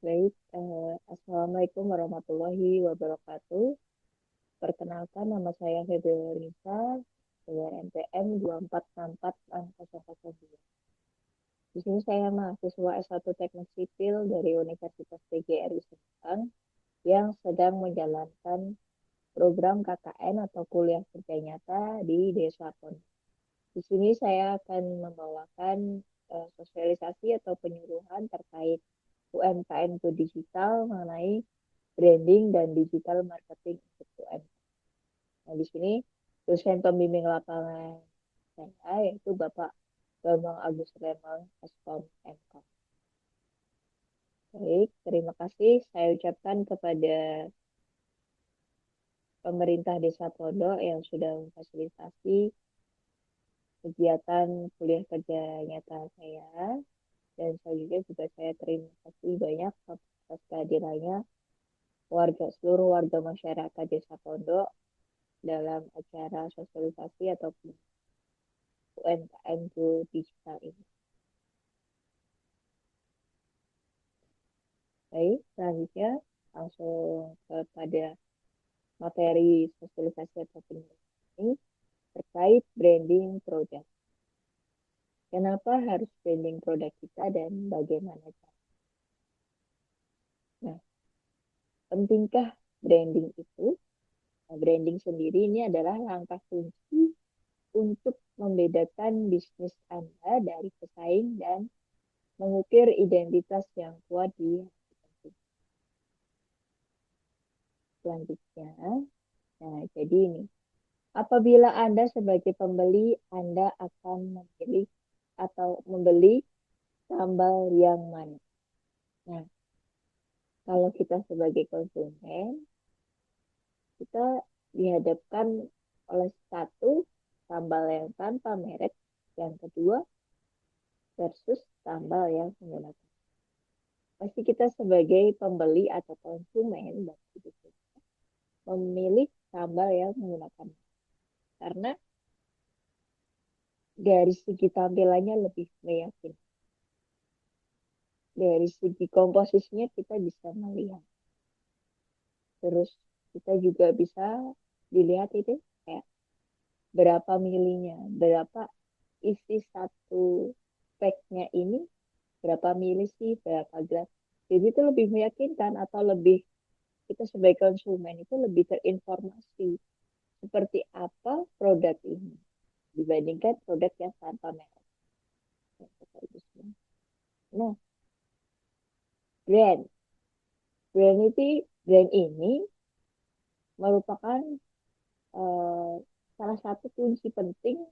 Baik, Assalamualaikum warahmatullahi wabarakatuh. Perkenalkan, nama saya Febiolinsa dengan NPM 2464602. Di sini saya mahasiswa S1 Teknik Sipil dari Universitas PGRI Semarang yang sedang menjalankan program KKN atau kuliah kerja nyata di Desa Pondok. Di sini saya akan membawakan sosialisasi atau penyuluhan terkait UMKM Go Digital mengenai branding dan digital marketing untuk UMKM. Nah, di sini dosen pembimbing lapangan saya yaitu Bapak Bambang Agus Remang, Eskom MKOM. Baik, terima kasih saya ucapkan kepada pemerintah Desa Pondok yang sudah memfasilitasi kegiatan kuliah kerja nyata saya, dan selanjutnya juga saya terima kasih banyak atas kehadirannya seluruh warga masyarakat Desa Pondok dalam acara sosialisasi ataupun UMKM Go Digital ini. Baik, selanjutnya langsung kepada materi sosialisasi ataupun ini terkait branding produk. Kenapa harus branding produk kita dan bagaimana cara? Nah, pentingkah branding itu? Nah, branding sendiri ini adalah langkah kunci untuk membedakan bisnis Anda dari pesaing dan mengukir identitas yang kuat di selanjutnya. Nah, jadi ini, apabila Anda sebagai pembeli, Anda akan memilih atau membeli sambal yang mana? Nah, kalau kita sebagai konsumen, kita dihadapkan oleh satu, sambal yang tanpa merek, yang kedua, versus sambal yang menggunakan. Pasti kita sebagai pembeli atau konsumen memilih sambal yang menggunakan. Karena dari segi tampilannya lebih meyakinkan. Dari segi komposisinya kita bisa melihat. Terus kita juga bisa dilihat itu kayak berapa milinya, berapa isi satu packnya ini, berapa mili sih, berapa gram. Jadi itu lebih meyakinkan atau lebih kita sebagai konsumen itu lebih terinformasi seperti apa produk ini dibandingkan produk yang tanpa merek. Nah, brand. Brand ini merupakan eh, salah satu kunci penting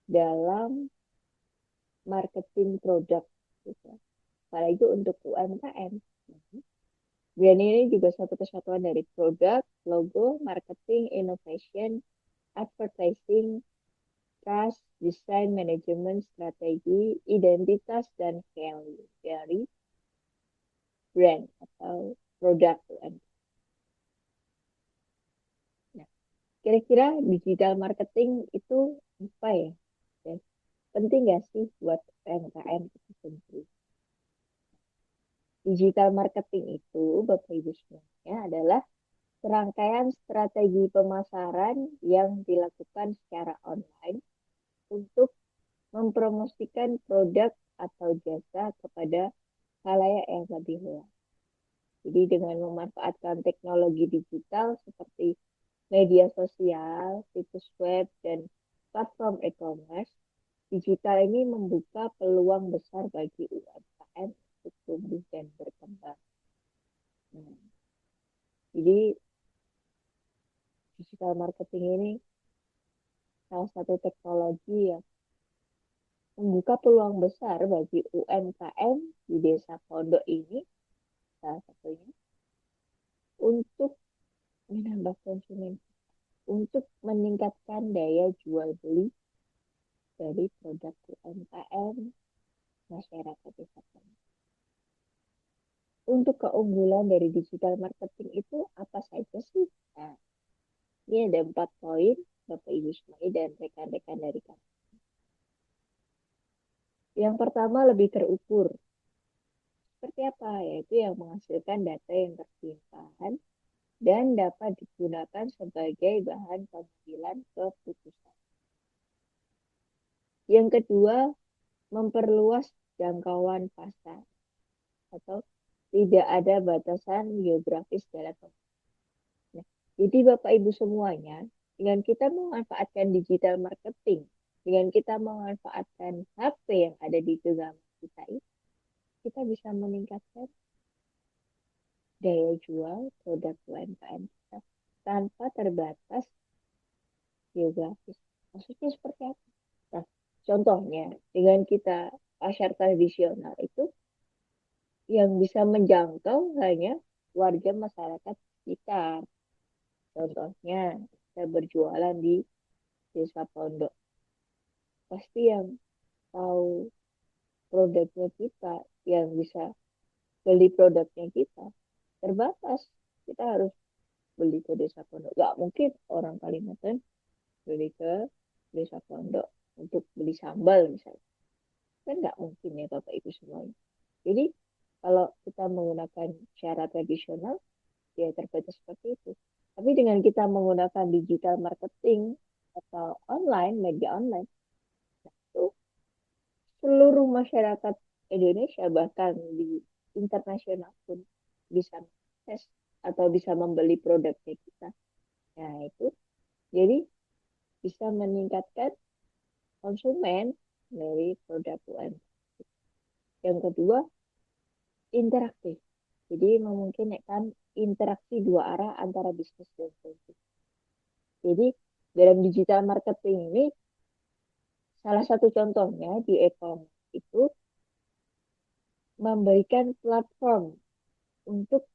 dalam marketing produk, gitu. Apalagi untuk UMKM. Brand ini juga satu kesatuan dari produk, logo, marketing, innovation, advertising, trust, design, manajemen, strategi, identitas, dan value dari brand atau produk UMKM. Nah, kira-kira digital marketing itu apa ya? Dan penting nggak sih buat UMKM itu sendiri? Digital marketing itu, Bapak Ibu semuanya, adalah serangkaian strategi pemasaran yang dilakukan secara online untuk mempromosikan produk atau jasa kepada khalayak yang lebih luas. Jadi dengan memanfaatkan teknologi digital seperti media sosial, situs web, dan platform e-commerce, digital ini membuka peluang besar bagi UMKM untuk tumbuh dan berkembang. Nah, jadi digital marketing ini salah satu teknologi yang membuka peluang besar bagi UMKM di Desa Pondok ini, salah satunya, untuk menambah konsumen, untuk meningkatkan daya jual beli dari produk UMKM masyarakat Desa Pondok. Untuk keunggulan dari digital marketing itu apa saja sih? Nah, ini ada 4 poin, Bapak Ibu semuanya dan rekan-rekan dari kami. Yang pertama, lebih terukur. seperti apa? Yaitu yang menghasilkan data yang tersimpan dan dapat digunakan sebagai bahan pengambilan keputusan. Yang kedua, memperluas jangkauan pasar atau tidak ada batasan geografis dalam pembayaran. Nah, jadi Bapak Ibu semuanya, dengan kita memanfaatkan digital marketing, dengan kita memanfaatkan HP yang ada di genggaman kita ini, kita bisa meningkatkan daya jual produk UMKM kita tanpa terbatas geografis. Maksudnya seperti apa? Nah, contohnya dengan kita pasar tradisional itu yang bisa menjangkau hanya warga masyarakat sekitar. Contohnya, kita berjualan di desa pondok. Pasti yang tahu produknya kita, yang bisa beli produknya kita, terbatas. Kita harus beli ke desa pondok. Gak mungkin orang Kalimantan beli ke desa pondok untuk beli sambal misalnya. Kan nggak mungkin ya Bapak Ibu semuanya. Jadi kalau kita menggunakan cara tradisional, ya terbatas seperti itu. Tapi dengan kita menggunakan digital marketing atau online, media online, itu seluruh masyarakat Indonesia bahkan di internasional pun bisa mengakses atau bisa membeli produknya kita. Nah itu jadi bisa meningkatkan konsumen dari produk UMKM. Yang kedua, interaktif. Jadi memungkinkan interaksi dua arah antara bisnis dan konsumen. Jadi dalam digital marketing ini salah satu contohnya di e-commerce itu memberikan platform untuk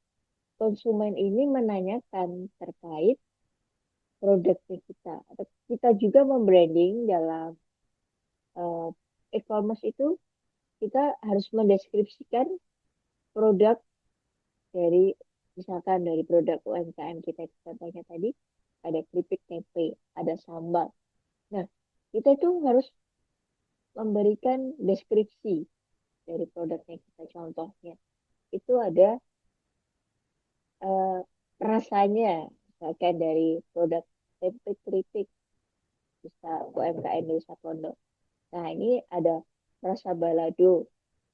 konsumen ini menanyakan terkait produknya kita. Atau kita juga membranding dalam uh, e-commerce itu kita harus mendeskripsikan produk dari misalkan dari produk UMKM kita contohnya tadi ada keripik tempe, ada sambal. Nah, kita itu harus memberikan deskripsi dari produknya kita. Contohnya itu ada eh, rasanya, misalkan dari produk tempe keripik bisa UMKM Desa Pondok. Nah, ini ada rasa balado,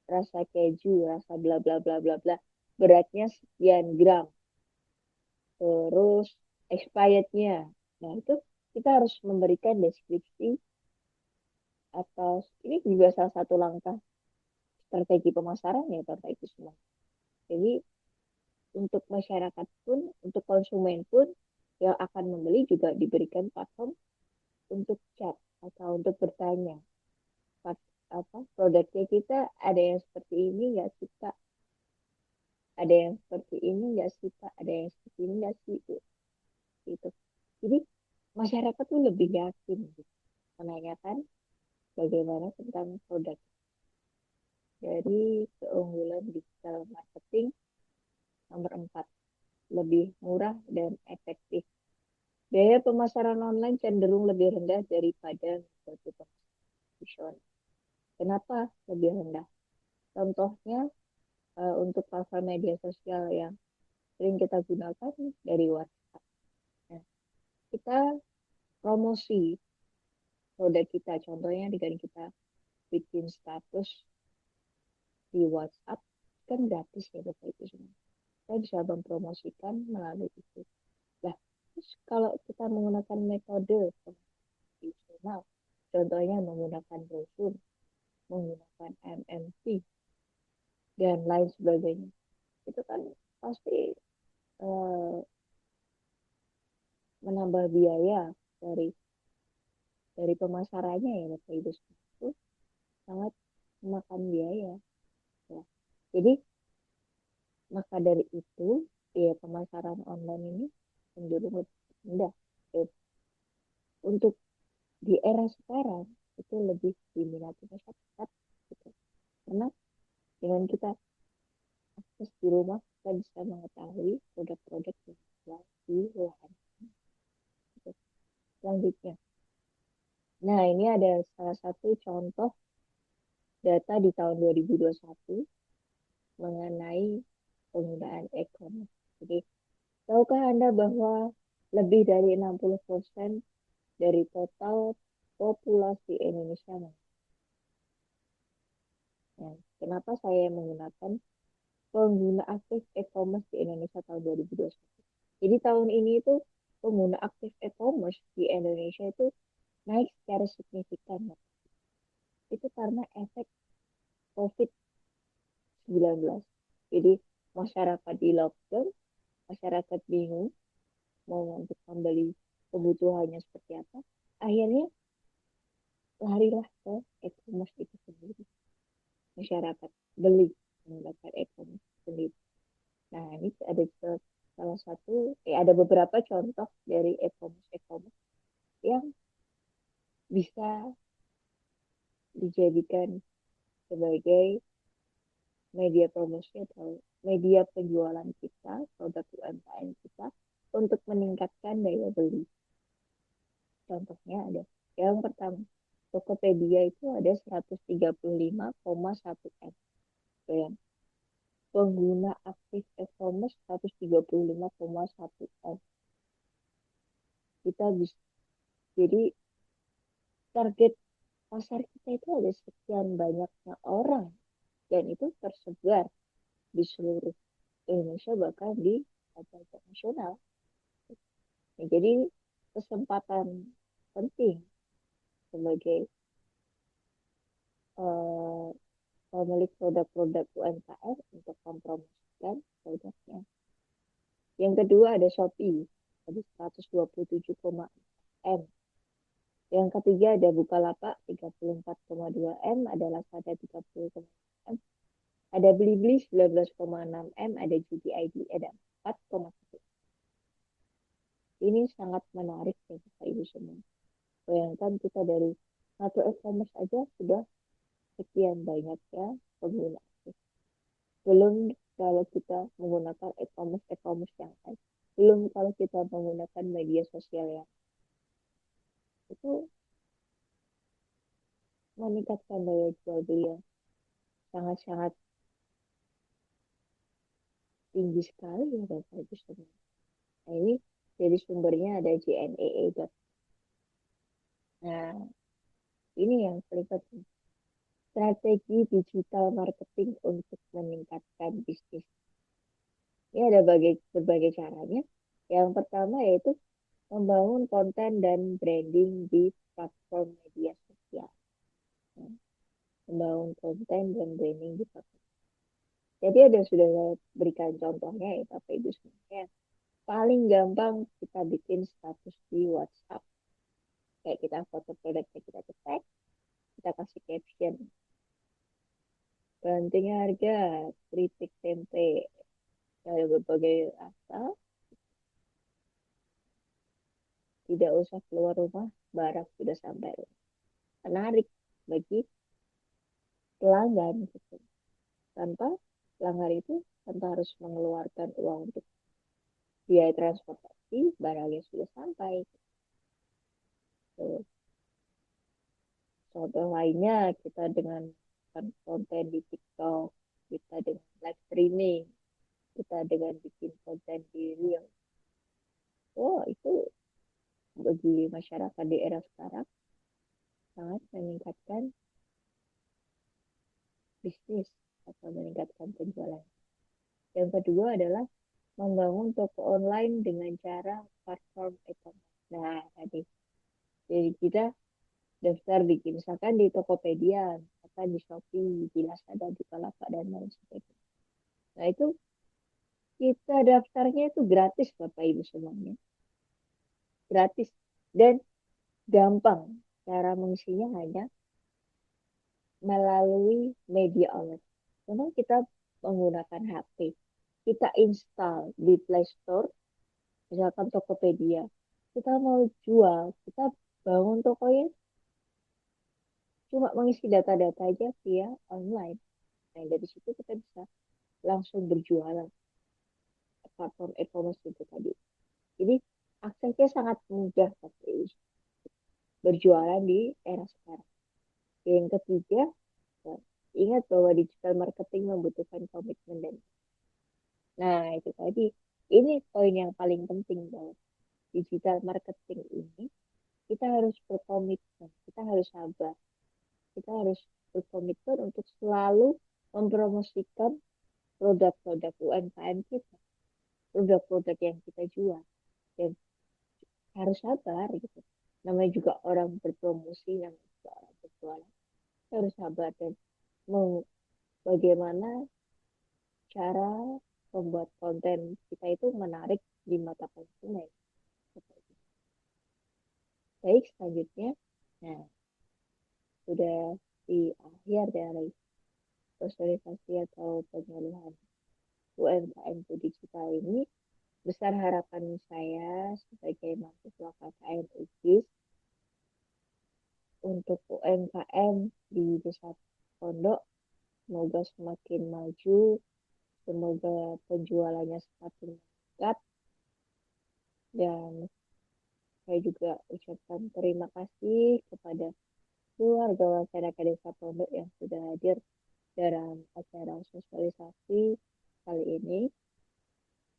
rasa keju, rasa bla bla bla bla bla. Beratnya sekian gram. Terus expirednya. Nah, itu kita harus memberikan deskripsi atas ini juga salah satu langkah strategi pemasaran ya Bapak Ibu semua. Jadi untuk masyarakat pun, untuk konsumen pun yang akan membeli juga diberikan platform untuk chat atau untuk bertanya apa produknya kita ada yang seperti ini nggak sih Kak? Ada yang seperti ini nggak sih Kak? Ada yang seperti ini nggak sih? Gitu. Jadi masyarakat tuh lebih yakin gitu, menanyakan bagaimana tentang produk. Dari keunggulan digital marketing nomor 4, lebih murah dan efektif. Biaya pemasaran online cenderung lebih rendah daripada metode pemasaran tradisional. Kenapa lebih rendah? Contohnya untuk platform media sosial yang sering kita gunakan dari WhatsApp. Nah, kita promosi produk kita, contohnya dengan kita bikin status di WhatsApp, kan gratis ya Bapak Ibu semua. Kita bisa mempromosikan melalui itu. Nah, terus kalau kita menggunakan metode tradisional, contohnya menggunakan brosur, menggunakan MMC, dan lain sebagainya, itu kan pasti eh, menambah biaya dari pemasarannya ya Bapak Ibu itu sangat memakan biaya. Ya. Jadi maka dari itu ya pemasaran online ini cenderung lebih rendah. Ya, untuk di era sekarang itu lebih diminati masyarakat gitu. Karena dengan kita akses di rumah kita bisa mengetahui produk-produk yang dijual di lahan gitu. Selanjutnya, nah ini ada salah satu contoh data di tahun 2021 mengenai penggunaan e-commerce. Jadi, tahukah Anda bahwa lebih dari 60% dari total populasi Indonesia? Nah, kenapa saya menggunakan pengguna aktif e-commerce di Indonesia tahun 2021? Jadi tahun ini itu pengguna aktif e-commerce di Indonesia itu naik secara signifikan. Itu karena efek COVID-19. Jadi masyarakat di lockdown, masyarakat bingung mau untuk membeli kebutuhannya seperti apa. Akhirnya larilah ke e-commerce itu sendiri. Masyarakat beli menggunakan e-commerce sendiri. Nah, ini ada salah satu, ada beberapa contoh dari e-commerce yang bisa dijadikan sebagai media promosi atau media penjualan kita, produk UMKM kita, untuk meningkatkan daya beli. Contohnya ada yang pertama, Tokopedia itu ada 135,1 M. Dan pengguna aktif e-commerce 135,1 M. Kita bisa, jadi target pasar kita itu ada sekian banyaknya orang dan itu tersebar di seluruh Indonesia bahkan di kancah internasional. Nah, jadi kesempatan penting sebagai uh, pemilik produk-produk UMKM untuk mempromosikan produknya. Yang kedua ada Shopee, ada 127,4 M. Yang ketiga ada Bukalapak 34,2 M, ada Lazada 30,6 M, ada Blibli 19,6 M, ada Judi ID ada 4,1. Ini sangat menarik ya Bapak Ibu semua. Bayangkan kita dari satu e-commerce aja sudah sekian banyak ya pengguna. Belum kalau kita menggunakan e-commerce yang lain. Belum kalau kita menggunakan media sosial yang itu meningkatkan daya jual beli yang sangat-sangat tinggi sekali ya Bapak Ibu semua. Nah, ini jadi sumbernya ada JNEE. Nah, ini yang paling penting. Strategi digital marketing untuk meningkatkan bisnis. Ini ada berbagai caranya. Yang pertama yaitu membangun konten dan branding di platform media sosial. Nah, membangun konten dan branding di platform. Jadi ada sudah berikan contohnya ya Bapak Ibu semuanya. Paling gampang kita bikin status di WhatsApp. Kayak kita foto produknya kita tag, kita kasih caption. Banting harga, kritik tempe, dari berbagai rasa, tidak usah keluar rumah, barang sudah sampai. Menarik bagi pelanggan gitu. Tanpa pelanggan itu tanpa harus mengeluarkan uang untuk biaya transportasi, barangnya sudah sampai. Gitu. Contoh lainnya kita dengan konten di TikTok, kita dengan live streaming, kita dengan bikin konten di Reel. Oh, itu bagi masyarakat di era sekarang sangat meningkatkan bisnis atau meningkatkan penjualan. Yang kedua adalah membangun toko online dengan cara platform e-commerce. Nah, tadi jadi kita daftar bikin misalkan di Tokopedia, misalkan di Shopee, di Lazada, di Bukalapak dan lain sebagainya. Nah, itu kita daftarnya itu gratis Bapak Ibu semuanya. Gratis dan gampang. Cara mengisinya hanya melalui media online. Memang kita menggunakan HP. Kita install di Play Store, misalkan Tokopedia. Kita mau jual, kita bangun tokonya, cuma mengisi data-data aja via online. Nah, dari situ kita bisa langsung berjualan platform e-commerce itu tadi. Jadi aksesnya sangat mudah tapi berjualan di era sekarang. Yang ketiga, ingat bahwa digital marketing membutuhkan komitmen dan nah itu tadi ini poin yang paling penting bahwa digital marketing ini kita harus berkomitmen, kita harus sabar, kita harus berkomitmen untuk selalu mempromosikan produk-produk UMKM kita, produk-produk yang kita jual dan harus sabar gitu. Namanya juga orang berpromosi, namanya juga orang berjualan, kita harus sabar dan mau bagaimana cara membuat konten kita itu menarik di mata konsumen. Baik, selanjutnya, nah sudah di akhir dari sosialisasi atau penyuluhan UMKM ke digital ini, besar harapan saya sebagai mahasiswa KKN UGIS untuk UMKM di Desa Pondok, semoga semakin maju, semoga penjualannya semakin meningkat, dan saya juga ucapkan terima kasih kepada keluarga masyarakat Desa Pondok yang sudah hadir dalam acara sosialisasi kali ini,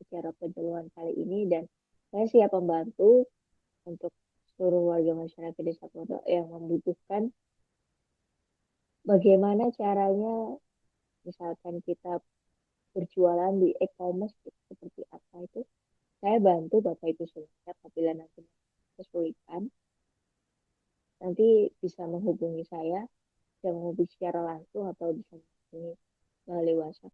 acara penyuluhan kali ini, dan saya siap membantu untuk seluruh warga masyarakat Desa Pondok yang membutuhkan bagaimana caranya, misalkan kita berjualan di e-commerce seperti apa itu, saya bantu Bapak Ibu semuanya apabila nanti kesulitan, nanti bisa menghubungi saya, bisa menghubungi secara langsung atau bisa menghubungi melalui WhatsApp.